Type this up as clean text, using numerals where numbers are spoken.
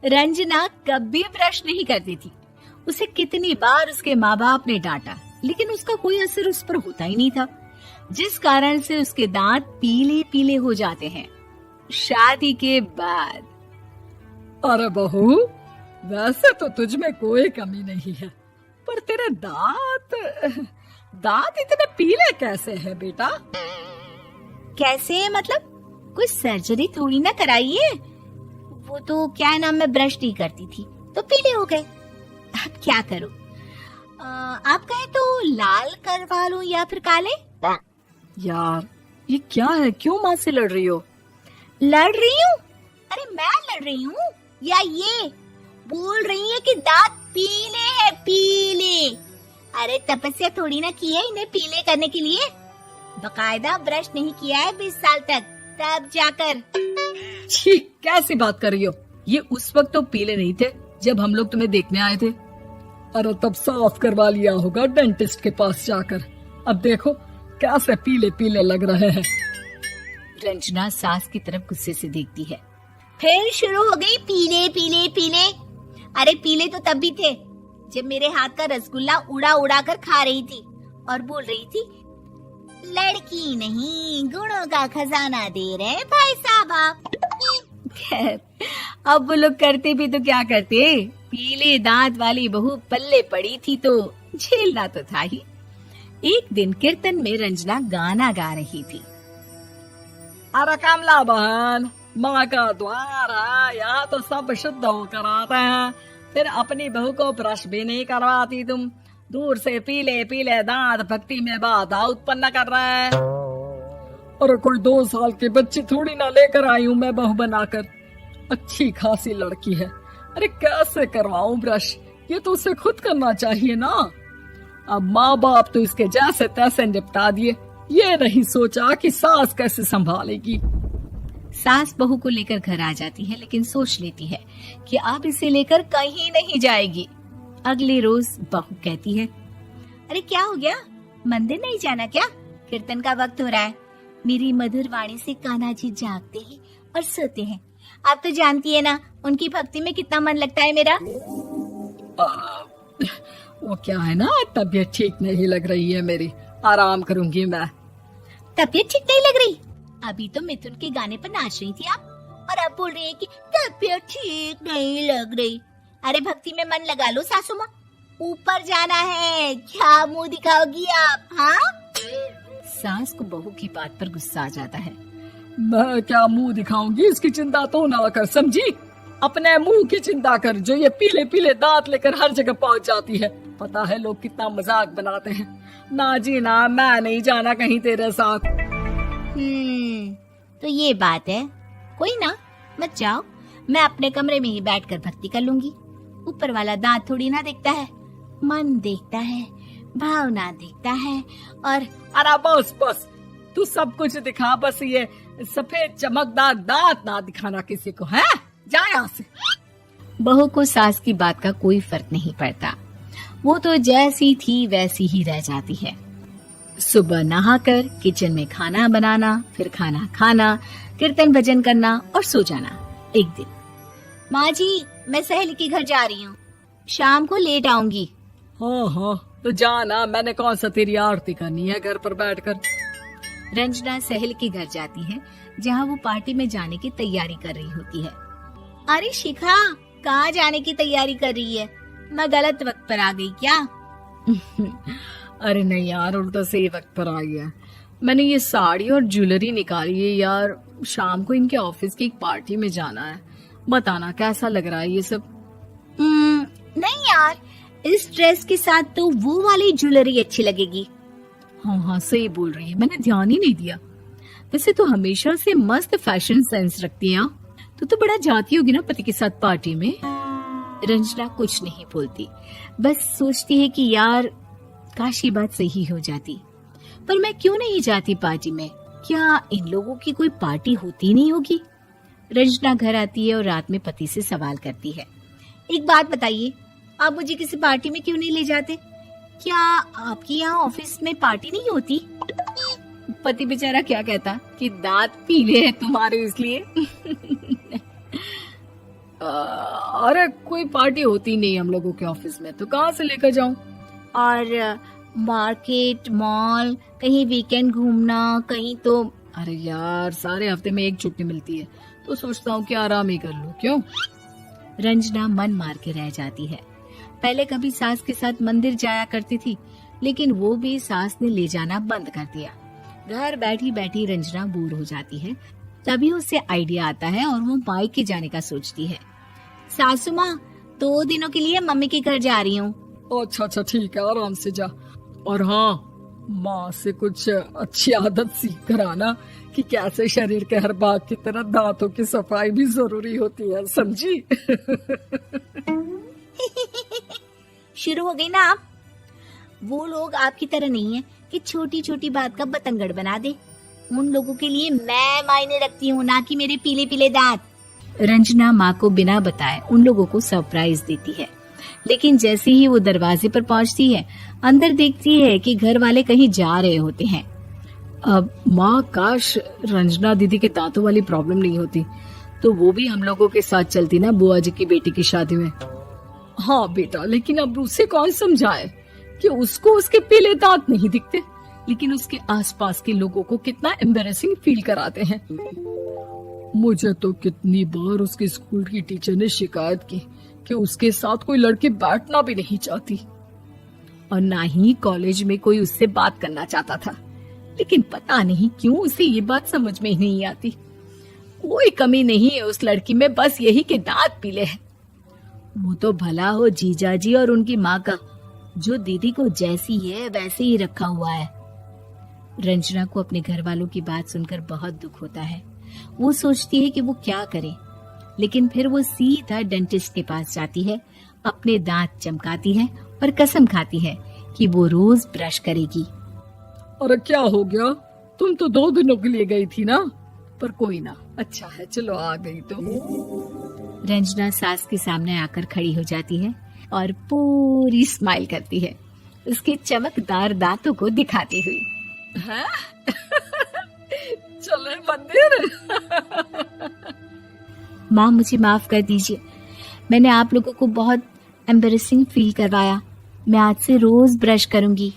रंजना कभी ब्रश नहीं करती थी। उसे कितनी बार उसके माँ बाप ने डांटा, लेकिन उसका कोई असर उस पर होता ही नहीं था, जिस कारण से उसके दांत पीले पीले हो जाते हैं। शादी के बाद अरे बहू, वैसे तो तुझ में कोई कमी नहीं है, पर तेरे दांत इतने पीले कैसे हैं बेटा? कैसे मतलब? कोई सर्जरी थोड़ी ना कराई है। वो तो क्या नाम, मैं ब्रश नहीं करती थी तो पीले हो गए। अब क्या करूं? आप कहे तो लाल करवा लूं या फिर काले? यार ये क्या है, क्यों माँ से लड़ रही हो? लड़ रही हूँ? अरे मैं लड़ रही हूँ या ये बोल रही है कि दांत पीले हैं, पीले। अरे तपस्या थोड़ी ना की है इन्हें पीले करने के लिए। बकायदा ब्रश नहीं किया है 20 साल तक, तब जाकर। छी, कैसी बात कर रही हो? ये उस वक्त तो पीले नहीं थे जब हम लोग तुम्हें देखने आए थे। अरे तब साफ करवा लिया होगा डेंटिस्ट के पास जाकर। अब देखो कैसे पीले पीले लग रहे हैं। रंजना सास की तरफ गुस्से से देखती है। फिर शुरू हो गई पीले पीले पीले। अरे पीले तो तब भी थे जब मेरे हाथ का रसगुल्ला उड़ा उड़ा कर खा रही थी और बोल रही थी, लड़की नहीं गुणों का खजाना दे रहे भाई साहब आप। खैर, अब वो लोग करते भी तो क्या करते, पीले दांत वाली बहू पल्ले पड़ी थी तो झेलना तो था ही। एक दिन कीर्तन में रंजना गाना गा रही थी। अरे कमला बहन, माँ का द्वार है, यहाँ तो सब शुद्ध होकर आते हैं, फिर अपनी बहू को ब्रश भी नहीं करवाती तुम। दूर से पीले पीले दांत भक्ति में बाधा उत्पन्न कर रहे हैं। अरे कोई 2 साल के बच्चे थोड़ी ना लेकर आई हूँ मैं बहू बनाकर। अच्छी खासी लड़की है, अरे कैसे करवाऊं ब्रश? ये तो उसे खुद करना चाहिए ना। अब माँ बाप तो इसके जैसे तैसे निपटा दिए, ये नहीं सोचा कि सास कैसे संभालेगी। सास बहू को लेकर घर आ जाती है, लेकिन सोच लेती है कि अब इसे लेकर कहीं नहीं जाएगी। अगले रोज बहू कहती है, अरे क्या हो गया, मंदिर नहीं जाना क्या? कीर्तन का वक्त हो रहा है। मेरी मधुर वाणी से कान्हा जी जागते हैं और सोते हैं। आप तो जानती है ना उनकी भक्ति में कितना मन लगता है मेरा। वो क्या है ना, तबीयत ठीक नहीं लग रही है मेरी, आराम करूंगी मैं। तबीयत ठीक नहीं लग रही? अभी तो मिथुन के गाने पर नाच रही थी आप, और अब बोल रही है कि तबीयत ठीक नहीं लग रही। अरे भक्ति में मन लगा लो सासू माँ, ऊपर जाना है, क्या मुंह दिखाओगी आप? हाँ? सास को बहू की बात पर गुस्सा आ जाता है। मैं क्या मुंह दिखाऊंगी, इसकी चिंता तो ना कर, समझी? अपने मुंह की चिंता कर, जो ये पीले पीले दांत लेकर हर जगह पहुंच जाती है। पता है लोग कितना मजाक बनाते हैं। ना जी ना, मैं नहीं जाना कहीं तेरे साथ। तो ये बात है। कोई ना, मत जाओ, मैं अपने कमरे में ही बैठकर भक्ति कर लूंगी। ऊपर वाला दांत थोड़ी ना देखता है, मन देखता है, भावना देखता है। और अरे बस बस, तू सब कुछ दिखा, बस ये सफेद चमकदार दांत ना दिखाना किसी को, है? जा यहाँ से। बहू को सास की बात का कोई फर्क नहीं पड़ता, वो तो जैसी थी वैसी ही रह जाती है। सुबह नहाकर किचन में खाना बनाना, फिर खाना खाना, कीर्तन भजन करना और सो जाना। एक दिन, माँ जी मैं सहेली के घर जा रही हूँ, शाम को लेट आऊंगी। हाँ, तो जाना, मैंने कौन सा तेरी आरती करनी है घर पर बैठकर। रंजना सहेली के घर जाती है, जहाँ वो पार्टी में जाने की तैयारी कर रही होती है। अरे शिखा, कहाँ जाने की तैयारी कर रही है? मैं गलत वक्त पर आ गई क्या? अरे नहीं यार, उल्टा सही वक्त पर आई है। मैंने ये साड़ी और ज्वेलरी निकाली है यार, शाम को इनके ऑफिस की एक पार्टी में जाना है। बताना कैसा लग रहा है ये सब? नहीं यार, इस ड्रेस के साथ तो वो वाली ज्वेलरी अच्छी लगेगी। हाँ, सही बोल रही है, मैंने ध्यान ही नहीं दिया। वैसे तो हमेशा से मस्त फैशन सेंस रखती है। तो बड़ा जाती होगी ना पति के साथ पार्टी में। रंजना कुछ नहीं बोलती, बस सोचती है कि यार काश ये बात सही हो जाती, पर मैं क्यों नहीं जाती पार्टी में? क्या इन लोगों की कोई पार्टी होती नहीं होगी? रंजना घर आती है और रात में पति से सवाल करती है, एक बात बताइए, आप मुझे किसी पार्टी में क्यों नहीं ले जाते? क्या आपके यहाँ ऑफिस में पार्टी नहीं होती? पति बेचारा क्या कहता कि दांत पीले हैं तुम्हारे इसलिए। अरे कोई पार्टी होती नहीं हम लोगों के ऑफिस में, तो कहाँ से लेकर जाऊं? और मार्केट, मॉल, कहीं वीकेंड घूमना, कहीं तो। अरे यार, सारे हफ्ते में एक छुट्टी मिलती है, तो सोचता हूँ कि आराम ही कर लूं। क्यों? रंजना मन मार के रह जाती है। पहले कभी सास के साथ मंदिर जाया करती थी, लेकिन वो भी सास ने ले जाना बंद कर दिया। घर बैठी बैठी रंजना बोर हो जाती है। तभी उसे आइडिया आता है और वो मायके जाने का सोचती है। सासू माँ, 2 दिनों के लिए मम्मी के घर जा रही हूँ। अच्छा अच्छा, ठीक है, आराम से जा। और हाँ, माँ से कुछ अच्छी आदत सीख कर आना कि कैसे शरीर के हर भाग की तरह दांतों की सफाई भी जरूरी होती है, समझी? शुरू हो गई ना आप। वो लोग आपकी तरह नहीं है कि छोटी छोटी बात का बतंगड़ बना दे। उन लोगों के लिए मैं मायने रखती हूँ, ना कि मेरे पीले पीले दांत। रंजना माँ को बिना बताए उन लोगों को सरप्राइज देती है, लेकिन जैसे ही वो दरवाजे पर पहुँचती है, अंदर देखती है कि घर वाले कहीं जा रहे होते हैं। अब माँ, काश रंजना दीदी के दांतों वाली प्रॉब्लम नहीं होती, तो वो भी हम लोगों के साथ चलती ना बुआ जी की बेटी की शादी में। हाँ बेटा, लेकिन अब उसे कौन समझाए कि उसको उसके पीले दांत नहीं दिखते, लेकिन उसके आसपास के लोगों को कितना एम्बैरेसिंग फील कराते हैं। मुझे तो कितनी बार उसके स्कूल की टीचर ने शिकायत की कि उसके साथ कोई लड़की बैठना भी नहीं चाहती, और ना ही कॉलेज में कोई उससे बात करना चाहता था। लेकिन पता नहीं क्यों उसे ये बात समझ में ही नहीं आती। कोई कमी नहीं है उस लड़की में, बस यही कि दांत पीले हैं। वो तो भला हो जीजा जी और उनकी माँ का, जो दीदी को जैसी है वैसे ही रखा हुआ है। रंजना को अपने घर वालों की बात सुनकर बहुत दुख होता है। वो सोचती है कि वो क्या करे, लेकिन फिर वो सीधा डेंटिस्ट के पास जाती है, अपने दांत चमकाती है और कसम खाती है कि वो रोज ब्रश करेगी। अरे क्या हो गया? तुम तो 2 दिनों के लिए गई थी ना। पर कोई ना, अच्छा है, चलो आ गई तो। रंजना सास के सामने आकर खड़ी हो जाती है और पूरी स्माइल करती है, उसके चमकदार दांतों को दिखाती हुई। हैं? चले मंदिर। माँ, मुझे माफ कर दीजिए, मैंने आप लोगों को बहुत एम्बैरेसिंग फील करवाया। मैं आज से रोज ब्रश करूंगी।